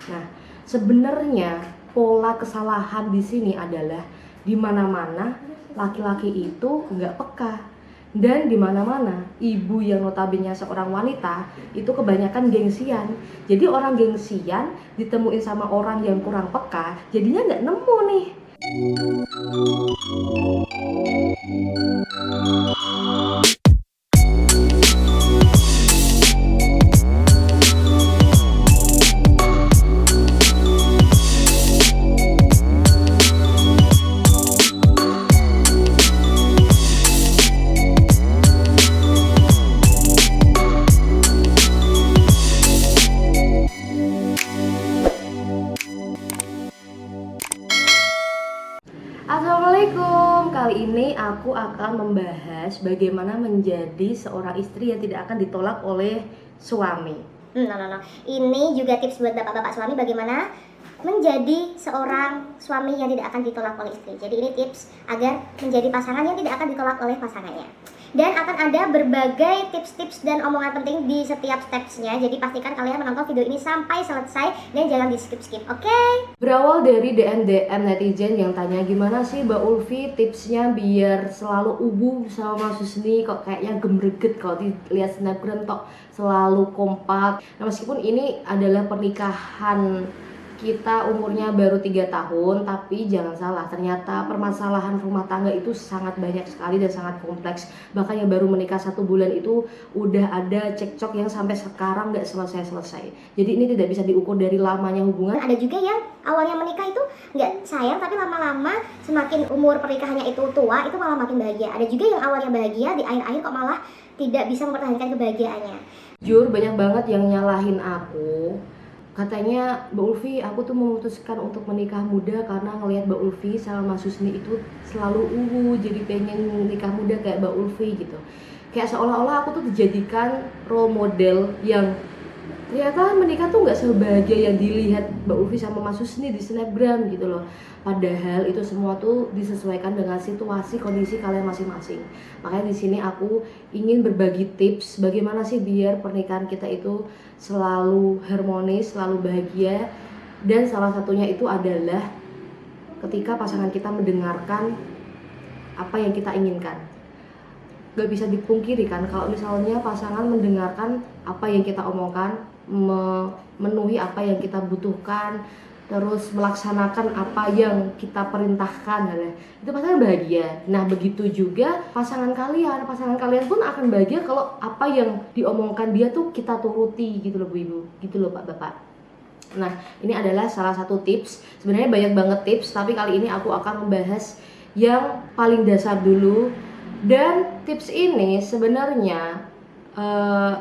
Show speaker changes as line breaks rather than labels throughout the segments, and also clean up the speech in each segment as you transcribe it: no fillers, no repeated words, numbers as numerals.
Nah, sebenarnya pola kesalahan di sini adalah di mana-mana laki-laki itu nggak peka, dan di mana-mana ibu yang notabene seorang wanita itu kebanyakan gengsian. Jadi orang gengsian ditemuin sama orang yang kurang peka, jadinya nggak nemu nih. Assalamualaikum, kali ini aku akan membahas bagaimana menjadi seorang istri yang tidak akan ditolak oleh suami.
No. Ini juga tips buat bapak-bapak suami bagaimana menjadi seorang suami yang tidak akan ditolak oleh istri. Jadi ini tips agar menjadi pasangan yang tidak akan ditolak oleh pasangannya. Dan akan ada berbagai tips-tips dan omongan penting di setiap stepsnya. Jadi pastikan kalian menonton video ini sampai selesai dan jangan di skip-skip, oke?
Berawal dari DM netizen yang tanya gimana sih Mbak Ulfi tipsnya biar selalu ubu sama Mas Husni, kok kayaknya gemreget kalau dilihat snapgram tok selalu kompak. Nah, meskipun ini adalah pernikahan kita umurnya baru 3 tahun, tapi jangan salah, ternyata permasalahan rumah tangga itu sangat banyak sekali dan sangat kompleks. Bahkan yang baru menikah 1 bulan itu udah ada cekcok yang sampai sekarang nggak selesai-selesai. Jadi ini tidak bisa diukur dari lamanya hubungan.
Ada juga yang awalnya menikah itu nggak sayang, tapi lama-lama semakin umur pernikahannya itu tua, itu malah makin bahagia. Ada juga yang awalnya bahagia, di akhir-akhir kok malah tidak bisa mempertahankan kebahagiaannya.
Jujur banyak banget yang nyalahin aku. Katanya, Mbak Ulfi, aku tuh memutuskan untuk menikah muda karena ngelihat Mbak Ulfi sama Mas Husni itu selalu jadi pengen nikah muda kayak Mbak Ulfi gitu. Kayak seolah-olah aku tuh dijadikan role model yang ternyata menikah tuh nggak sebahagia yang dilihat Mbak Ulfi sama Mas Husni di snapgram gitu loh. Padahal itu semua tuh disesuaikan dengan situasi kondisi kalian masing-masing. Makanya di sini aku ingin berbagi tips bagaimana sih biar pernikahan kita itu selalu harmonis, selalu bahagia. Dan salah satunya itu adalah ketika pasangan kita mendengarkan apa yang kita inginkan. Gak bisa dipungkiri kan kalau misalnya pasangan mendengarkan apa yang kita omongkan, memenuhi apa yang kita butuhkan, terus melaksanakan apa yang kita perintahkan, itu pasangan bahagia. Nah begitu juga pasangan kalian pun akan bahagia kalau apa yang diomongkan dia tuh kita turuti gitu loh Bu Ibu, gitu loh Pak Bapak. Nah ini adalah salah satu tips, sebenarnya banyak banget tips, tapi kali ini aku akan membahas yang paling dasar dulu. Dan tips ini sebenarnya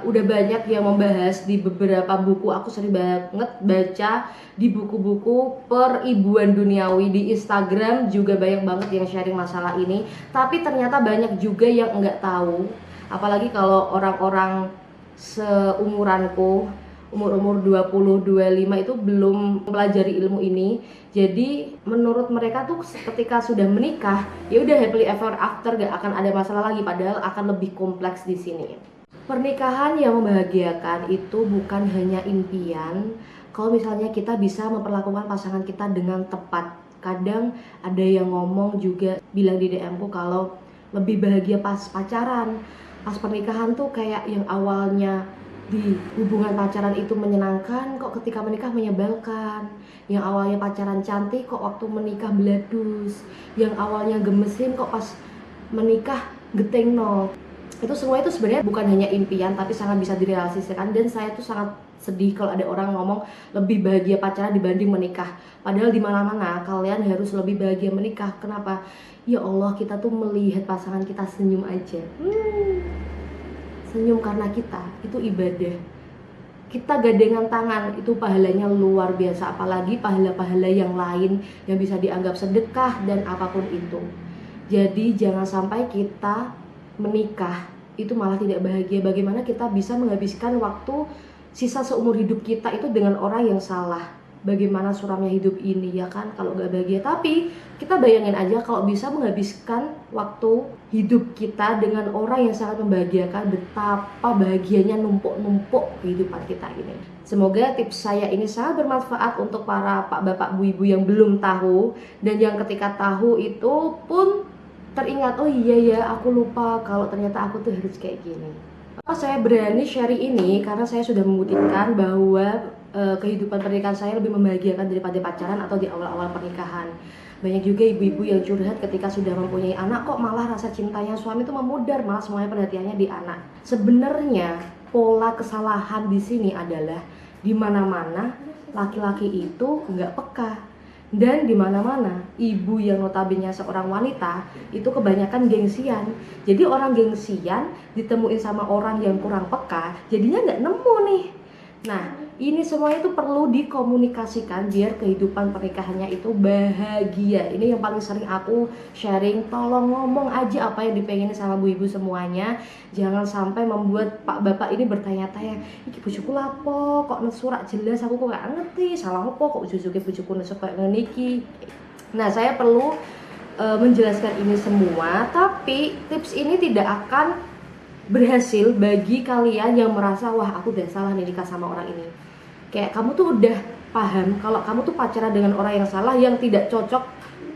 udah banyak yang membahas di beberapa buku. Aku sering banget baca di buku-buku peribuan duniawi. Di Instagram juga banyak banget yang sharing masalah ini. Tapi ternyata banyak juga yang nggak tahu. Apalagi kalau orang-orang seumuranku, umur-umur 20-25 itu belum mempelajari ilmu ini. Jadi menurut mereka tuh ketika sudah menikah, ya udah happily ever after, gak akan ada masalah lagi, padahal akan lebih kompleks di sini. Pernikahan yang membahagiakan itu bukan hanya impian. Kalau misalnya kita bisa memperlakukan pasangan kita dengan tepat. Kadang ada yang ngomong juga bilang di DM-ku kalau lebih bahagia pas pacaran. Pas pernikahan tuh kayak yang awalnya di hubungan pacaran itu menyenangkan, kok ketika menikah menyebalkan. Yang awalnya pacaran cantik, kok waktu menikah beladus. Yang awalnya gemesin, kok pas menikah geteng no. Itu semua itu sebenarnya bukan hanya impian, tapi sangat bisa direalisasikan. Dan saya tuh sangat sedih kalau ada orang ngomong lebih bahagia pacaran dibanding menikah. Padahal di mana-mana kalian harus lebih bahagia menikah. Kenapa? Ya Allah, kita tuh melihat pasangan kita senyum aja. Senyum karena kita, itu ibadah. Kita gandengan tangan, itu pahalanya luar biasa. Apalagi pahala-pahala yang lain yang bisa dianggap sedekah dan apapun itu. Jadi jangan sampai kita menikah itu malah tidak bahagia. Bagaimana kita bisa menghabiskan waktu sisa seumur hidup kita itu dengan orang yang salah? Bagaimana suramnya hidup ini, ya kan, kalau gak bahagia. Tapi kita bayangin aja kalau bisa menghabiskan waktu hidup kita dengan orang yang sangat membahagiakan, betapa bahagianya numpuk-numpuk kehidupan kita ini. Semoga tips saya ini sangat bermanfaat untuk para pak bapak bu ibu yang belum tahu, dan yang ketika tahu itu pun teringat, oh iya ya aku lupa kalau ternyata aku tuh harus kayak gini. Saya berani sharing ini karena saya sudah membuktikan bahwa kehidupan pernikahan saya lebih membahagiakan daripada pacaran atau di awal-awal pernikahan. Banyak juga ibu-ibu yang curhat ketika sudah mempunyai anak, kok malah rasa cintanya suami itu memudar, malah semuanya perhatiannya di anak. Sebenarnya pola kesalahan di sini adalah di mana-mana laki-laki itu nggak peka, dan di mana-mana ibu yang notabene seorang wanita itu kebanyakan gengsian. Jadi orang gengsian ditemuin sama orang yang kurang peka, jadinya nggak nemu nih. Nah, ini semuanya itu perlu dikomunikasikan biar kehidupan pernikahannya itu bahagia. Ini yang paling sering aku sharing, tolong ngomong aja apa yang dipengen sama bu ibu semuanya. Jangan sampai membuat pak bapak ini bertanya-tanya, iki bojoku lapo kok surak jelas aku kok gak ngerti, salah apa kok ujug-ujuge bojoku nesuk kayak ngene iki. Nah, saya perlu menjelaskan ini semua, tapi tips ini tidak akan berhasil bagi kalian yang merasa, wah aku udah salah nih nikah sama orang ini. Kayak kamu tuh udah paham kalau kamu tuh pacaran dengan orang yang salah, yang tidak cocok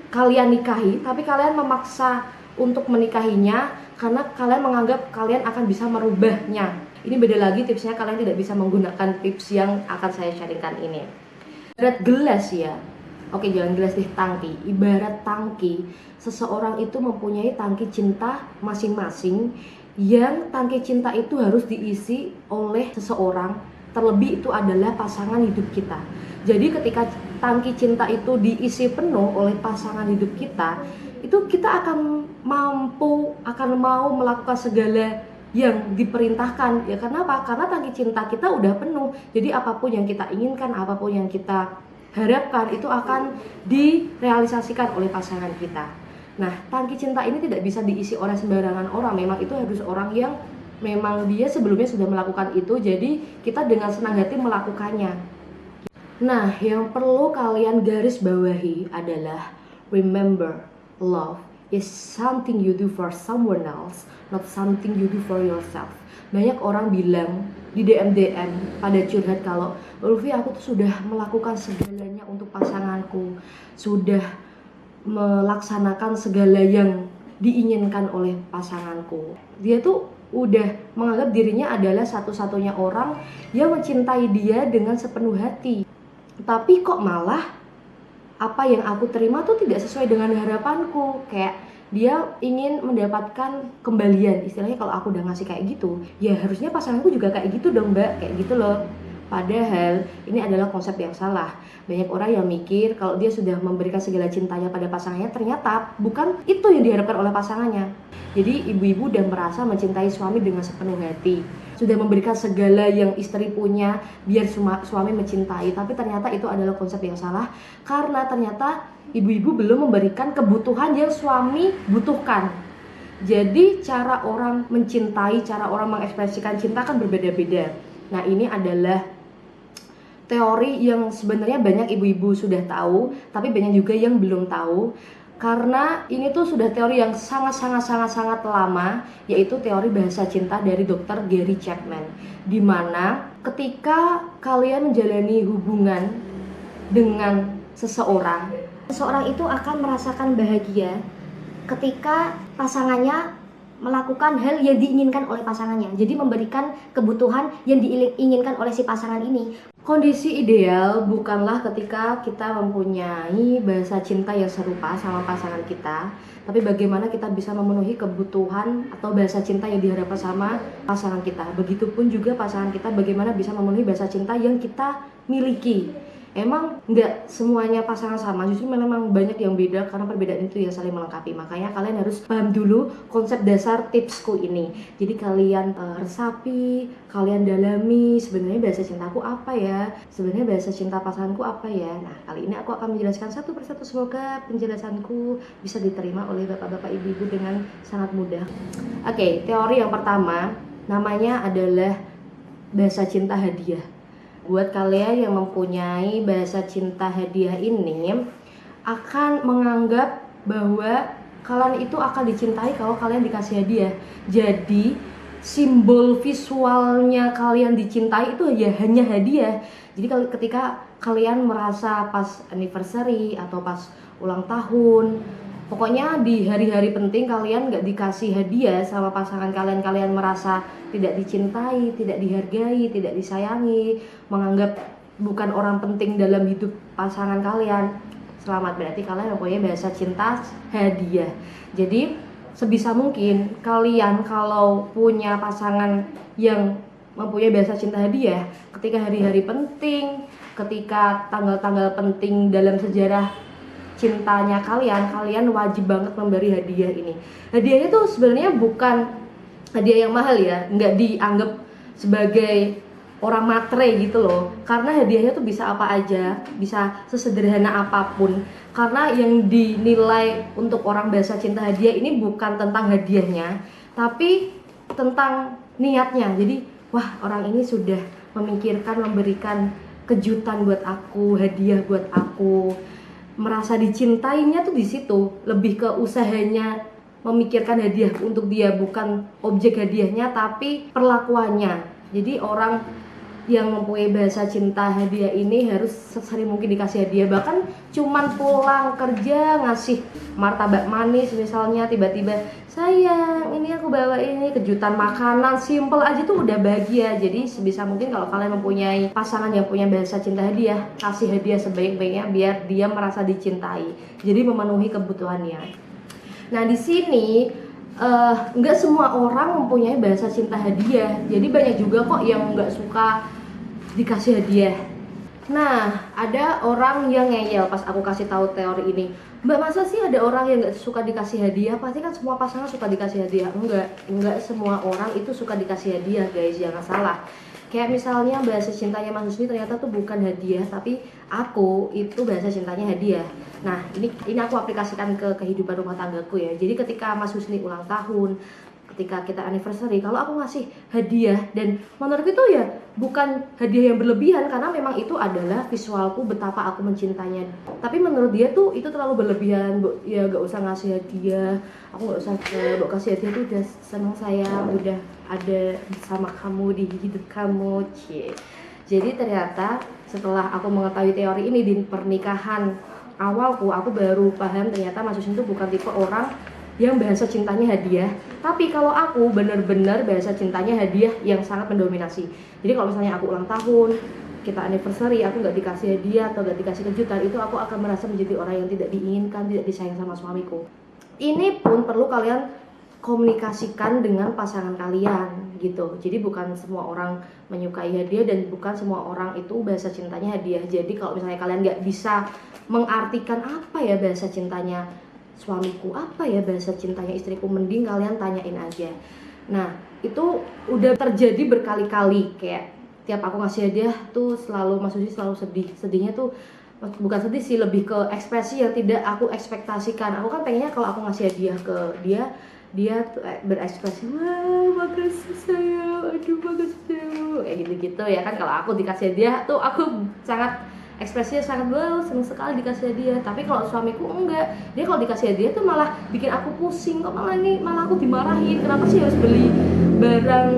kalian nikahi, tapi kalian memaksa untuk menikahinya karena kalian menganggap kalian akan bisa merubahnya. Ini beda lagi tipsnya, kalian tidak bisa menggunakan tips yang akan saya sharingkan ini. Ibarat gelas ya, oke jangan gelas deh, tangki. Ibarat tangki, seseorang itu mempunyai tangki cinta masing-masing, yang tangki cinta itu harus diisi oleh seseorang, terlebih itu adalah pasangan hidup kita. Jadi ketika tangki cinta itu diisi penuh oleh pasangan hidup kita, itu kita akan mau melakukan segala yang diperintahkan. Ya kenapa? Karena tangki cinta kita udah penuh. Jadi apapun yang kita inginkan, apapun yang kita harapkan itu akan direalisasikan oleh pasangan kita. Nah, tangki cinta ini tidak bisa diisi oleh sembarangan orang. Memang itu harus orang yang memang dia sebelumnya sudah melakukan itu, jadi kita dengan senang hati melakukannya. Nah, yang perlu kalian garis bawahi adalah remember, love is something you do for someone else, not something you do for yourself. Banyak orang bilang di DM pada curhat kalau, Ulfi aku tuh sudah melakukan segalanya untuk pasanganku, sudah melaksanakan segala yang diinginkan oleh pasanganku. Dia tuh udah menganggap dirinya adalah satu-satunya orang yang mencintai dia dengan sepenuh hati. Tapi kok malah apa yang aku terima tuh tidak sesuai dengan harapanku. Kayak dia ingin mendapatkan kembalian. Istilahnya kalau aku udah ngasih kayak gitu, ya harusnya pasanganku juga kayak gitu dong mbak, kayak gitu loh. Padahal ini adalah konsep yang salah. Banyak orang yang mikir kalau dia sudah memberikan segala cintanya pada pasangannya, ternyata bukan itu yang diharapkan oleh pasangannya. Jadi ibu-ibu udah merasa mencintai suami dengan sepenuh hati, sudah memberikan segala yang istri punya biar suami mencintai, tapi ternyata itu adalah konsep yang salah. Karena ternyata ibu-ibu belum memberikan kebutuhan yang suami butuhkan. Jadi cara orang mencintai, cara orang mengekspresikan cinta kan berbeda-beda. Nah ini adalah teori yang sebenarnya banyak ibu-ibu sudah tahu, tapi banyak juga yang belum tahu. Karena ini tuh sudah teori yang sangat lama, yaitu teori bahasa cinta dari Dr. Gary Chapman. Dimana ketika kalian menjalani hubungan dengan seseorang itu akan merasakan bahagia ketika pasangannya melakukan hal yang diinginkan oleh pasangannya. Jadi memberikan kebutuhan yang diinginkan oleh si pasangan ini. Kondisi ideal bukanlah ketika kita mempunyai bahasa cinta yang serupa sama pasangan kita, tapi bagaimana kita bisa memenuhi kebutuhan atau bahasa cinta yang diharapkan sama pasangan kita. Begitupun juga pasangan kita bagaimana bisa memenuhi bahasa cinta yang kita miliki. Emang nggak semuanya pasangan sama, justru memang banyak yang beda karena perbedaan itu yang saling melengkapi. Makanya kalian harus paham dulu konsep dasar tipsku ini. Jadi kalian resapi, kalian dalami sebenarnya bahasa cintaku apa ya, sebenarnya bahasa cinta pasanganku apa ya. Nah kali ini aku akan menjelaskan satu persatu, semoga penjelasanku bisa diterima oleh bapak-bapak ibu-ibu dengan sangat mudah. Oke, teori yang pertama namanya adalah bahasa cinta hadiah. Buat kalian yang mempunyai bahasa cinta hadiah ini akan menganggap bahwa kalian itu akan dicintai kalau kalian dikasih hadiah. Jadi simbol visualnya kalian dicintai itu ya hanya hadiah. Jadi ketika kalian merasa pas anniversary atau pas ulang tahun, pokoknya di hari-hari penting kalian nggak dikasih hadiah sama pasangan kalian, kalian merasa tidak dicintai, tidak dihargai, tidak disayangi, menganggap bukan orang penting dalam hidup pasangan kalian, selamat, berarti kalian mempunyai bahasa cinta hadiah. Jadi sebisa mungkin kalian kalau punya pasangan yang mempunyai bahasa cinta hadiah, ketika hari-hari penting, ketika tanggal-tanggal penting dalam sejarah cintanya kalian wajib banget memberi hadiah ini. Hadiahnya tuh sebenarnya bukan hadiah yang mahal ya, nggak dianggap sebagai orang matre gitu loh, karena hadiahnya tuh bisa apa aja, bisa sesederhana apapun. Karena yang dinilai untuk orang bahasa cinta hadiah ini bukan tentang hadiahnya, tapi tentang niatnya. Jadi wah, orang ini sudah memikirkan memberikan kejutan buat aku, hadiah buat aku, merasa dicintainya tuh di situ, lebih ke usahanya memikirkan hadiah untuk dia, bukan objek hadiahnya tapi perlakuannya. Jadi orang yang mempunyai bahasa cinta hadiah ini harus sesering mungkin dikasih hadiah. Bahkan cuman pulang kerja ngasih martabak manis misalnya, tiba-tiba sayang ini aku bawa ini kejutan makanan, simple aja tuh udah bahagia. Jadi sebisa mungkin kalau kalian mempunyai pasangan yang punya bahasa cinta hadiah, kasih hadiah sebaik-baiknya biar dia merasa dicintai, jadi memenuhi kebutuhannya. Nah di sini nggak semua orang mempunyai bahasa cinta hadiah, jadi banyak juga kok yang nggak suka dikasih hadiah. Nah ada orang yang ngeyel pas aku kasih tahu teori ini, Mbak masa sih ada orang yang nggak suka dikasih hadiah? Pasti kan semua pasangan suka dikasih hadiah. Enggak semua orang itu suka dikasih hadiah guys, jangan salah. Kayak misalnya bahasa cintanya Mas Husni ternyata tuh bukan hadiah, tapi aku itu bahasa cintanya hadiah. Nah ini aku aplikasikan ke kehidupan rumah tanggaku ya. Jadi ketika Mas Husni ulang tahun, ketika kita anniversary, kalau aku ngasih hadiah, dan menurutku itu ya bukan hadiah yang berlebihan, karena memang itu adalah visualku betapa aku mencintainya. Tapi menurut dia tuh itu terlalu berlebihan, ya gak usah ngasih hadiah, aku gak usah kasih hadiah tuh udah seneng sayang, udah ada bersama kamu di hidup kamu, cie. Jadi ternyata setelah aku mengetahui teori ini di pernikahan awalku, aku baru paham ternyata Mas Husni itu bukan tipe orang yang bahasa cintanya hadiah. Tapi kalau aku benar-benar bahasa cintanya hadiah yang sangat mendominasi. Jadi kalau misalnya aku ulang tahun, kita anniversary, aku nggak dikasih hadiah atau nggak dikasih kejutan, itu aku akan merasa menjadi orang yang tidak diinginkan, tidak disayang sama suamiku. Ini pun perlu kalian komunikasikan dengan pasangan kalian gitu. Jadi bukan semua orang menyukai hadiah dan bukan semua orang itu bahasa cintanya hadiah. Jadi kalau misalnya kalian nggak bisa mengartikan apa ya bahasa cintanya suamiku, apa ya bahasa cintanya istriku, mending kalian tanyain aja. Nah itu udah terjadi berkali-kali, kayak tiap aku ngasih hadiah tuh selalu Mas Susi selalu sedih. Sedihnya tuh bukan sedih sih, lebih ke ekspresi yang tidak aku ekspektasikan. Aku kan pengennya kalau aku ngasih hadiah ke dia tuh berekspresi, wah makasih sayang, aduh makasih, kayak gitu-gitu ya kan. Kalau aku dikasih hadiah tuh aku sangat ekspresinya sangat, wow seneng sekali dikasih hadiah. Tapi kalau suamiku enggak, dia kalau dikasih hadiah tuh malah bikin aku pusing, kok malah aku dimarahin, kenapa sih harus beli barang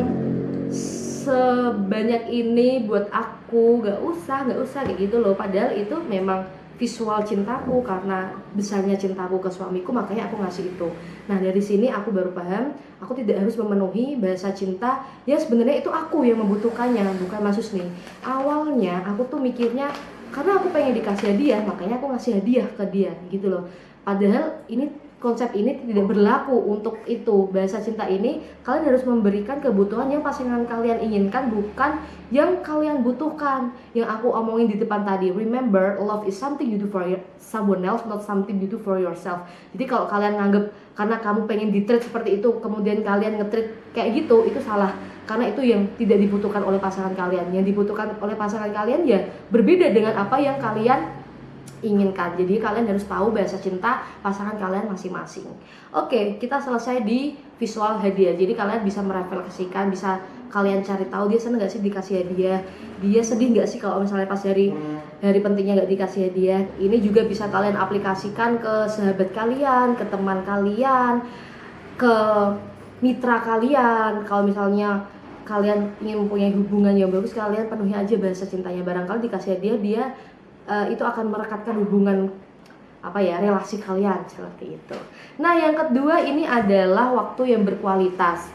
sebanyak ini buat aku, gak usah kayak gitu loh. Padahal itu memang visual cintaku, karena besarnya cintaku ke suamiku makanya aku ngasih itu. Nah dari sini aku baru paham, aku tidak harus memenuhi bahasa cinta ya, sebenarnya itu aku yang membutuhkannya, bukan Mas Husni. Awalnya aku tuh mikirnya karena aku pengen dikasih hadiah, makanya aku ngasih hadiah ke dia gitu loh. Padahal konsep ini tidak berlaku untuk itu. Bahasa cinta ini kalian harus memberikan kebutuhan yang pasangan kalian inginkan, bukan yang kalian butuhkan. Yang aku omongin di depan tadi, remember, love is something you do for someone else, not something you do for yourself. Jadi kalau kalian nganggep karena kamu pengen di-treat seperti itu, kemudian kalian nge-treat kayak gitu, itu salah. Karena itu yang tidak dibutuhkan oleh pasangan kalian. Yang dibutuhkan oleh pasangan kalian ya berbeda dengan apa yang kalian inginkan. Jadi kalian harus tahu bahasa cinta pasangan kalian masing-masing. Oke, kita selesai di visual hadiah. Jadi kalian bisa merefleksikan, bisa kalian cari tahu dia seneng gak sih dikasih hadiah, dia sedih gak sih kalau misalnya pas hari pentingnya gak dikasih hadiah. Ini juga bisa kalian aplikasikan ke sahabat kalian, ke teman kalian, ke mitra kalian. Kalau misalnya kalian ingin mempunyai hubungan yang bagus, kalian penuhi aja bahasa cintanya. Barangkali dikasih dia itu akan merekatkan hubungan relasi kalian seperti itu. Nah, yang kedua ini adalah waktu yang berkualitas.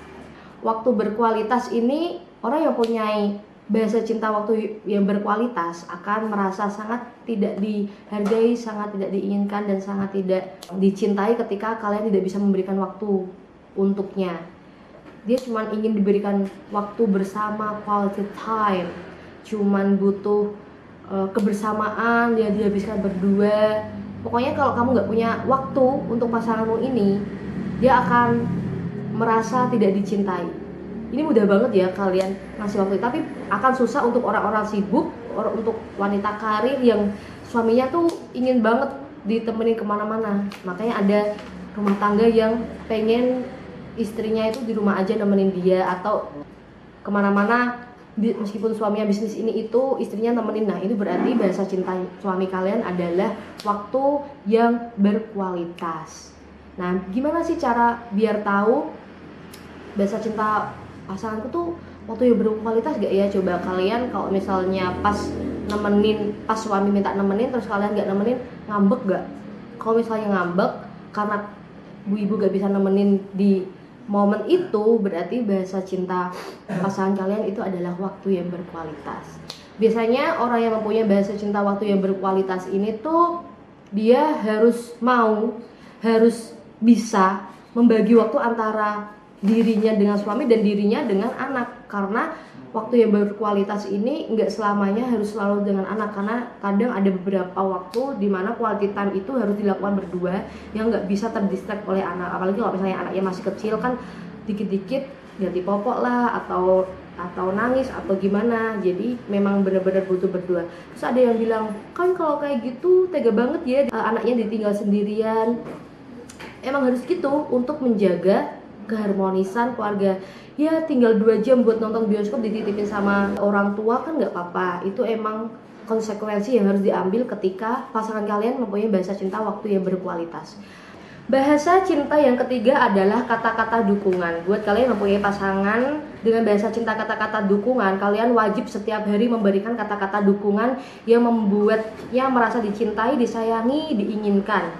Waktu berkualitas ini, orang yang mempunyai bahasa cinta waktu yang berkualitas akan merasa sangat tidak dihargai, sangat tidak diinginkan, dan sangat tidak dicintai ketika kalian tidak bisa memberikan waktu untuknya. Dia cuma ingin diberikan waktu bersama, quality time, cuman butuh kebersamaan yang dihabiskan berdua. Pokoknya kalau kamu nggak punya waktu untuk pasanganmu ini, dia akan merasa tidak dicintai. Ini mudah banget ya kalian ngasih waktu, tapi akan susah untuk orang-orang sibuk, untuk wanita karir yang suaminya tuh ingin banget ditemenin kemana-mana. Makanya ada rumah tangga yang pengen istrinya itu di rumah aja nemenin dia, atau kemana-mana meskipun suaminya bisnis ini itu, istrinya nemenin. Nah, itu berarti bahasa cinta suami kalian adalah waktu yang berkualitas. Nah, gimana sih cara biar tahu bahasa cinta pasanganku tuh waktu yang berkualitas gak ya? Coba kalian kalau misalnya pas suami minta nemenin terus kalian gak nemenin, ngambek gak? Kalau misalnya ngambek karena bu ibu gak bisa nemenin di momen itu, berarti bahasa cinta pasangan kalian itu adalah waktu yang berkualitas. Biasanya orang yang mempunyai bahasa cinta waktu yang berkualitas ini tuh dia harus bisa membagi waktu antara dirinya dengan suami dan dirinya dengan anak. Karena waktu yang berkualitas ini nggak selamanya harus selalu dengan anak, karena kadang ada beberapa waktu di mana quality time itu harus dilakukan berdua yang nggak bisa terdistract oleh anak. Apalagi kalau misalnya anaknya masih kecil kan, dikit-dikit ganti popok lah atau nangis atau gimana. Jadi memang benar-benar butuh berdua. Terus ada yang bilang, kan kalau kayak gitu tega banget ya anaknya ditinggal sendirian. Emang harus gitu untuk menjaga keharmonisan keluarga. Ya tinggal 2 jam buat nonton bioskop dititipin sama orang tua kan nggak apa-apa. Itu emang konsekuensi yang harus diambil ketika pasangan kalian mempunyai bahasa cinta waktu yang berkualitas. Bahasa cinta yang ketiga adalah kata-kata dukungan. Buat kalian yang mempunyai pasangan dengan bahasa cinta kata-kata dukungan, kalian wajib setiap hari memberikan kata-kata dukungan yang membuatnya merasa dicintai, disayangi, diinginkan.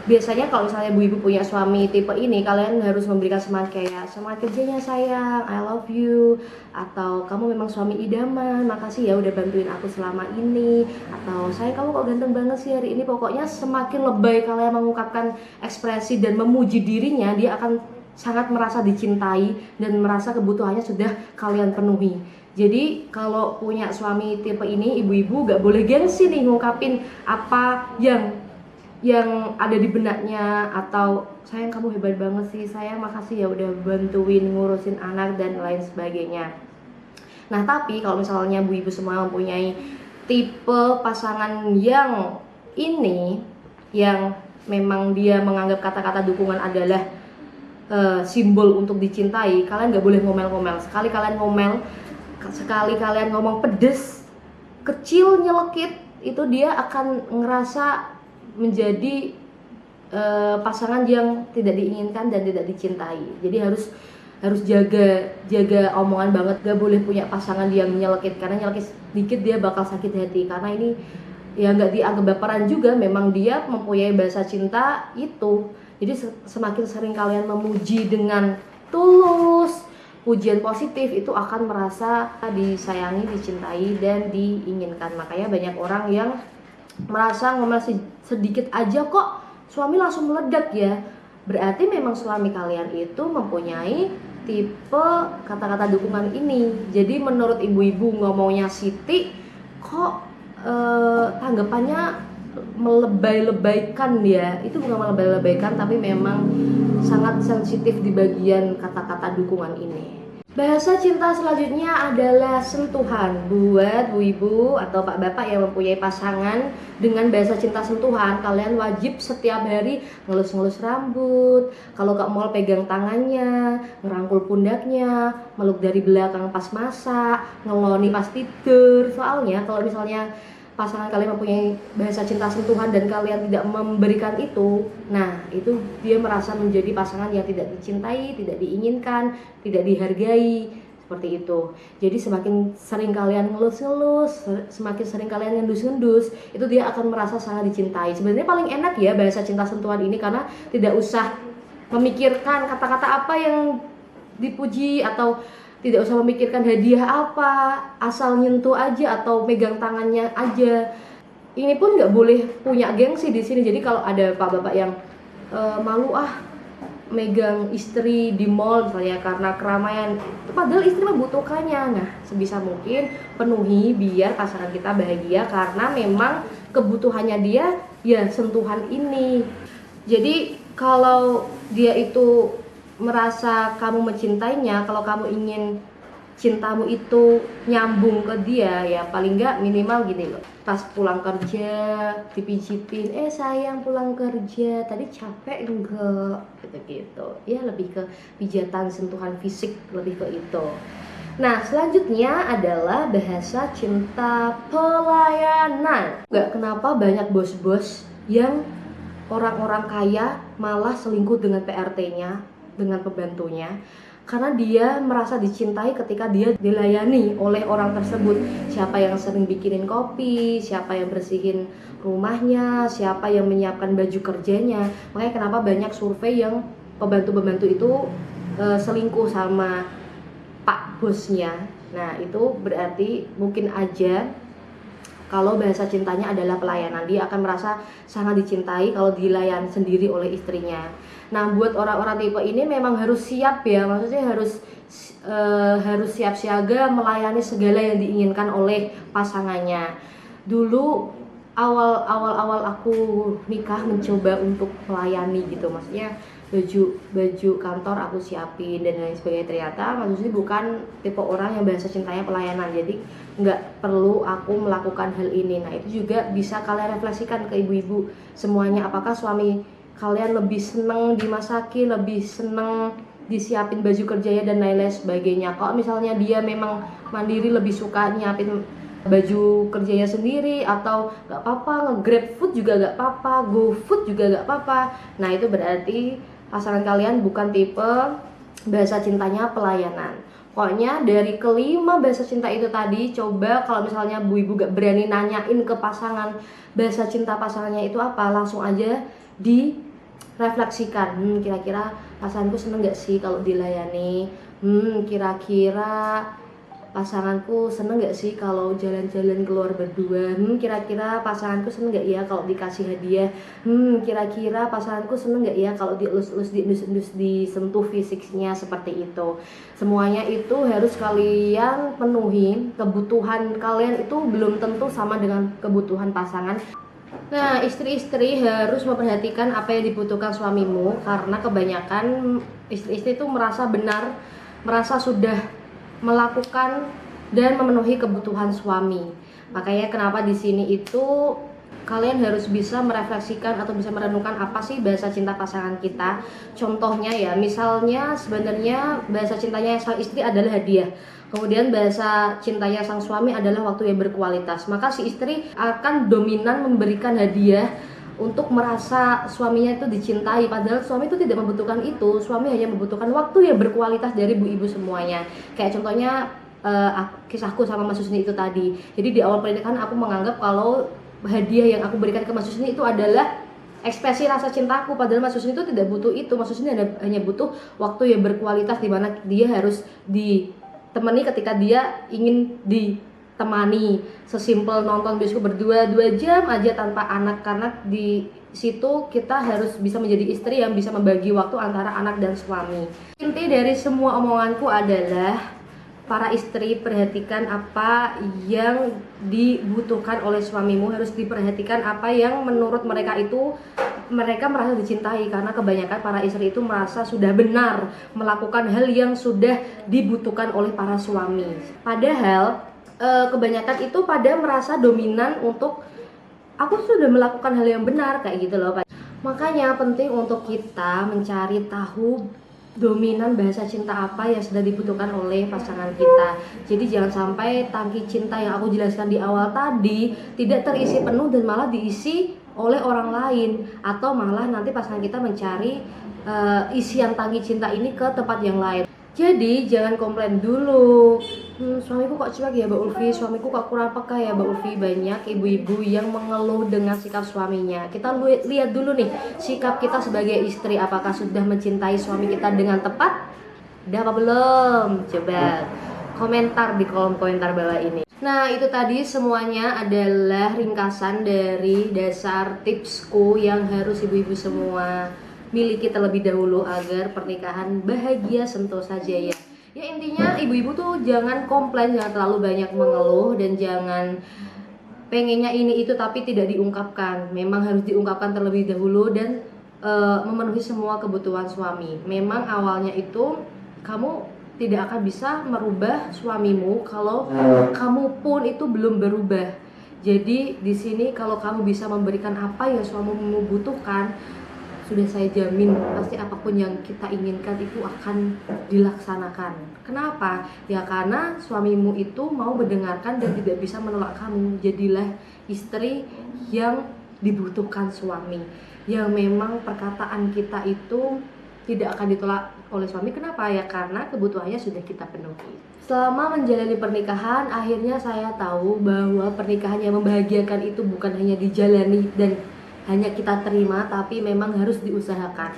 Biasanya kalau misalnya bu ibu punya suami tipe ini, kalian harus memberikan semangat kayak, semangat kerjanya sayang, I love you, atau kamu memang suami idaman, makasih ya udah bantuin aku selama ini, atau sayang kamu kok ganteng banget sih hari ini. Pokoknya semakin lebay kalian mengungkapkan ekspresi dan memuji dirinya, dia akan sangat merasa dicintai dan merasa kebutuhannya sudah kalian penuhi. Jadi kalau punya suami tipe ini, ibu-ibu gak boleh gengsi nih ngungkapin apa yang ada di benaknya, atau sayang kamu hebat banget sih, sayang makasih ya udah bantuin ngurusin anak dan lain sebagainya. Nah, tapi kalau misalnya bu ibu semua mempunyai tipe pasangan yang ini, yang memang dia menganggap kata-kata dukungan adalah simbol untuk dicintai, kalian gak boleh ngomel-ngomel. Sekali kalian ngomong pedes, kecil, nyelekit, itu dia akan ngerasa menjadi pasangan yang tidak diinginkan dan tidak dicintai. Jadi harus jaga omongan banget. Gak boleh punya pasangan yang nyelekit, karena nyelekit sedikit dia bakal sakit hati. Karena ini ya nggak dianggap baperan juga, memang dia mempunyai bahasa cinta itu. Jadi semakin sering kalian memuji dengan tulus, pujian positif, itu akan merasa disayangi, dicintai, dan diinginkan. Makanya banyak orang yang merasa ngomel sedikit aja kok suami langsung meledak ya. Berarti memang suami kalian itu mempunyai tipe kata-kata dukungan ini. Jadi menurut ibu-ibu ngomongnya Siti kok tanggapannya melebay-lebaykan dia. Itu bukan melebay-lebaykan, tapi memang sangat sensitif di bagian kata-kata dukungan ini. Bahasa cinta selanjutnya adalah sentuhan. Buat bu ibu atau pak bapak yang mempunyai pasangan dengan bahasa cinta sentuhan, kalian wajib setiap hari ngelus-ngelus rambut, kalau ke mall pegang tangannya, ngerangkul pundaknya, meluk dari belakang pas masak, ngeloni pas tidur. Soalnya kalau misalnya pasangan kalian mempunyai bahasa cinta sentuhan dan kalian tidak memberikan itu, nah itu dia merasa menjadi pasangan yang tidak dicintai, tidak diinginkan, tidak dihargai, seperti itu. Jadi semakin sering kalian ngelus-ngelus, semakin sering kalian ngendus-ngendus, itu dia akan merasa sangat dicintai. Sebenarnya paling enak ya bahasa cinta sentuhan ini, karena tidak usah memikirkan kata-kata apa yang dipuji, atau tidak usah memikirkan hadiah apa, asal nyentuh aja atau megang tangannya aja. Ini pun nggak boleh punya gengsi di sini. Jadi kalau ada bapak-bapak yang malu megang istri di mall misalnya karena keramaian, padahal istri membutuhkannya. Nah, sebisa mungkin penuhi biar pasangan kita bahagia, karena memang kebutuhannya dia ya sentuhan ini. Jadi kalau dia itu merasa kamu mencintainya, kalau kamu ingin cintamu itu nyambung ke dia, ya paling nggak minimal gini loh, pas pulang kerja dipijitin, sayang pulang kerja tadi capek enggak, gitu-gitu ya, lebih ke pijatan, sentuhan fisik, lebih ke itu. Nah, selanjutnya adalah bahasa cinta pelayanan. Nggak kenapa banyak bos-bos yang orang-orang kaya malah selingkuh dengan PRT-nya, dengan pembantunya, karena dia merasa dicintai ketika dia dilayani oleh orang tersebut. Siapa yang sering bikinin kopi, siapa yang bersihin rumahnya, siapa yang menyiapkan baju kerjanya. Makanya kenapa banyak survei yang pembantu-pembantu itu selingkuh sama pak bosnya. Nah, itu berarti mungkin aja kalau bahasa cintanya adalah pelayanan, dia akan merasa sangat dicintai kalau dilayani sendiri oleh istrinya. Nah, buat orang-orang tipe ini memang harus siap ya, maksudnya harus siap siaga melayani segala yang diinginkan oleh pasangannya. Dulu awal aku nikah mencoba untuk melayani gitu, maksudnya baju kantor aku siapin dan lain sebagainya. Ternyata Mas Husni bukan tipe orang yang bahasa cintanya pelayanan, jadi nggak perlu aku melakukan hal ini. Nah, itu juga bisa kalian refleksikan ke ibu-ibu semuanya. Apakah suami kalian lebih seneng dimasakin, lebih seneng disiapin baju kerjanya dan lain-lain sebagainya? Kalau misalnya dia memang mandiri, lebih suka nyiapin baju kerjanya sendiri, atau nggak apa-apa nge-grab food juga nggak apa-apa, go food juga nggak apa-apa, nah itu berarti pasangan kalian bukan tipe bahasa cintanya pelayanan. Pokoknya dari kelima bahasa cinta itu tadi, coba kalau misalnya bu ibu gak berani nanyain ke pasangan bahasa cinta pasangannya itu apa, langsung aja direfleksikan. Kira-kira pasanganku seneng gak sih kalau dilayani? Kira-kira pasanganku seneng gak sih kalau jalan-jalan keluar berdua? Kira-kira pasanganku seneng gak ya kalau dikasih hadiah? Kira-kira pasanganku seneng gak ya kalau dielus-elus, diendus-endus, disentuh fisiknya, seperti itu. Semuanya itu harus kalian penuhi. Kebutuhan kalian itu belum tentu sama dengan kebutuhan pasangan. Nah, istri-istri harus memperhatikan apa yang dibutuhkan suamimu, karena kebanyakan istri-istri itu merasa benar, merasa sudah melakukan dan memenuhi kebutuhan suami. Makanya kenapa di sini itu kalian harus bisa merefleksikan atau bisa merenungkan apa sih bahasa cinta pasangan kita. Contohnya ya, misalnya sebenarnya bahasa cintanya sang istri adalah hadiah, kemudian bahasa cintanya sang suami adalah waktu yang berkualitas. Maka si istri akan dominan memberikan hadiah untuk merasa suaminya itu dicintai, padahal suami itu tidak membutuhkan itu. Suami hanya membutuhkan waktu yang berkualitas dari ibu-ibu semuanya. Kayak contohnya kisahku sama Mas Husni itu tadi. Jadi di awal pernikahan aku menganggap kalau hadiah yang aku berikan ke Mas Husni itu adalah ekspresi rasa cintaku, padahal Mas Husni itu tidak butuh itu. Mas Husni hanya butuh waktu yang berkualitas, di mana dia harus ditemani ketika dia ingin ditemani. Sesimpel nonton bioskop berdua 2 jam aja tanpa anak, karena di situ kita harus bisa menjadi istri yang bisa membagi waktu antara anak dan suami. Inti dari semua omonganku adalah para istri, perhatikan apa yang dibutuhkan oleh suamimu, harus diperhatikan apa yang menurut mereka itu mereka merasa dicintai, karena kebanyakan para istri itu merasa sudah benar melakukan hal yang sudah dibutuhkan oleh para suami. Padahal kebanyakan itu pada merasa dominan untuk aku sudah melakukan hal yang benar, kayak gitu loh. Makanya penting untuk kita mencari tahu dominan bahasa cinta apa yang sedang dibutuhkan oleh pasangan kita. Jadi jangan sampai tangki cinta yang aku jelaskan di awal tadi tidak terisi penuh dan malah diisi oleh orang lain, atau malah nanti pasangan kita mencari isian tangki cinta ini ke tempat yang lain. Jadi jangan komplain dulu, suamiku kok cuek ya Mbak Ulfi, suamiku kok kurang peka ya Mbak Ulfi. Banyak ibu-ibu yang mengeluh dengan sikap suaminya. Kita lihat dulu nih, sikap kita sebagai istri, apakah sudah mencintai suami kita dengan tepat? Udah apa belum? Coba komentar di kolom komentar bawah ini. Nah, itu tadi semuanya adalah ringkasan dari dasar tipsku yang harus ibu-ibu semua miliki terlebih dahulu agar pernikahan bahagia sentosa jaya. Ya intinya ibu-ibu tuh jangan komplain, jangan terlalu banyak mengeluh, dan jangan pengennya ini itu tapi tidak diungkapkan. Memang harus diungkapkan terlebih dahulu dan memenuhi semua kebutuhan suami. Memang awalnya itu kamu tidak akan bisa merubah suamimu kalau kamu pun itu belum berubah. Jadi di sini kalau kamu bisa memberikan apa yang suamimu butuhkan, sudah saya jamin pasti apapun yang kita inginkan itu akan dilaksanakan. Kenapa? Ya karena suamimu itu mau mendengarkan dan tidak bisa menolak kamu. Jadilah istri yang dibutuhkan suami, yang memang perkataan kita itu tidak akan ditolak oleh suami. Kenapa? Ya karena kebutuhannya sudah kita penuhi. Selama menjalani pernikahan, akhirnya saya tahu bahwa pernikahan yang membahagiakan itu bukan hanya dijalani dan hanya kita terima, tapi memang harus diusahakan.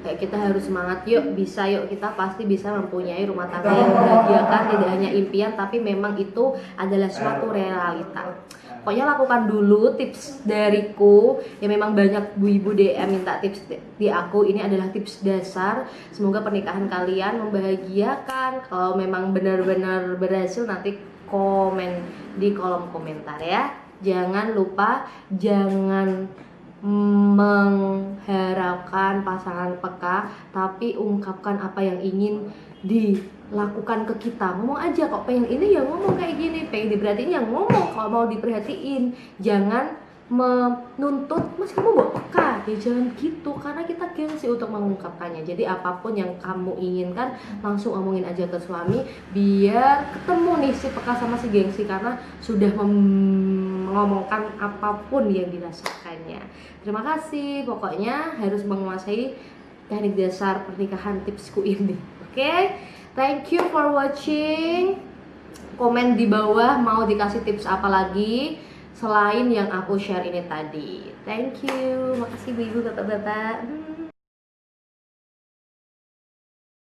Kayak kita harus semangat, yuk bisa, yuk kita pasti bisa mempunyai rumah tangga yang membahagiakan. Tidak hanya impian, tapi memang itu adalah suatu realita. Pokoknya lakukan dulu tips dariku. Ya memang banyak ibu-ibu DM minta tips di aku. Ini adalah tips dasar. Semoga pernikahan kalian membahagiakan. Kalau memang benar-benar berhasil, nanti komen di kolom komentar ya. Jangan lupa, jangan mengharapkan pasangan peka, tapi ungkapkan apa yang ingin dilakukan ke kita. Ngomong aja, kok pengen ini ya ngomong kayak gini, pengen diperhatiin ya ngomong, kalau mau diperhatiin. Jangan menuntut, mas kamu bawa peka, ya jangan gitu, karena kita gengsi untuk mengungkapkannya. Jadi apapun yang kamu inginkan langsung omongin aja ke suami, biar ketemu nih si peka sama si gengsi, karena sudah mengomongkan apapun yang dirasakannya. Terima kasih, pokoknya harus menguasai teknik dasar pernikahan tipsku ini. Oke, thank you for watching. Komen di bawah mau dikasih tips apa lagi selain yang aku share ini tadi. Thank you, makasih ibu-ibu, bapak-bapak.